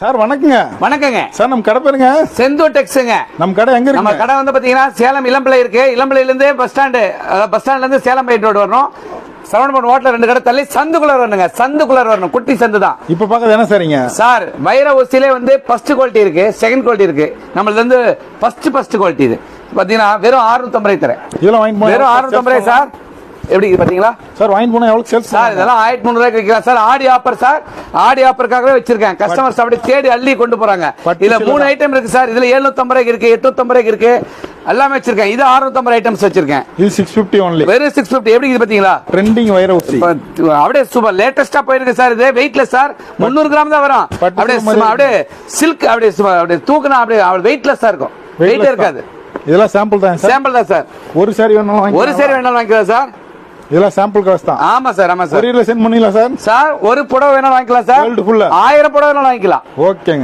Sir வணக்கங்க. வணக்கங்க sir நம்ம கடை பேருங்க செந்தூர் டெக்ஸுங்க. நம்ம கடை எங்க இருக்கு? நம்ம கடை வந்து பாத்தீங்கன்னா சேலம் இளம்பிள்ளை இருக்கு. இளம்பிள்ளையில இருந்து பஸ் ஸ்டாண்ட்ல இருந்து சேலம் மெயின் ரோடு வரணும். சரவணபவன் ஹோட்டல் 2 கடை தள்ளி சந்துக்குள்ள வரணுங்க. சந்துக்குள்ள வரணும், குட்டி சந்து தான். இப்ப பாக்கிறது என்ன சரிங்க சார்? வைர ஊசியிலே வந்து ஃபர்ஸ்ட் குவாலிட்டி இருக்கு, செகண்ட் குவாலிட்டி இருக்கு. நம்மளது வந்து ஃபர்ஸ்ட் குவாலிட்டி. இது பாத்தீங்கன்னா வெறும் 650 தரேன். இதெல்லாம் வாங்கி வெறும் 650 சார். எப்படி பாத்தீங்களா சார்? வாங்கி போனா எவ்வளவு சேல்ஸ் சார்? இதெல்லாம் 1300 விற்கலாம் சார். ஆடி ஆஃபர் சார். ஆடி ஆஃபருக்காகவே வச்சிருக்கேன். கஸ்டமர்ஸ் அப்படி தேடி அள்ளி கொண்டு போறாங்க. இதுல 3 ஐட்டம் இருக்கு சார். இதுல 750 இருக்கு, 850 இருக்கு, எல்லாமே வச்சிருக்கேன். இது 650 ஐட்டம்ஸ் வச்சிருக்கேன். இது 650 only. வெறும் 650. எப்படி இது பாத்தீங்களா? ட்ரெண்டிங் வைர ஊசி. அப்படியே சூப்பர் லேட்டஸ்டா போயிருக்கு சார். இது வெயிட்லெஸ் சார். 300 கிராம் தான் வரும். அப்படியே சில்க் அப்படியே தூக்குனா அப்படியே வெயிட்லெஸ்ஸா இருக்கும். வெயிட் இருக்காது. இதெல்லாம் சாம்பிள் தான் சார். சாம்பிள் தான் சார். ஒரு சாரி வேணாலும் வாங்கி. ஒரு சாரி வேணாலும் வாங்கிக்கலாம் சார். இதெல்லாம் சாம்பிள் காஸ்ட் தான். ஆமா சார், ஆமா சார். கொரியர்ல சென்ட் பண்ணிடலாம் சார். சார் ஒரு புடவை வேணாலும் வாங்கிக்கலாம் சார். 1000 புடவை வேணாலும் வாங்கிக்கலாம். ஓகேங்க.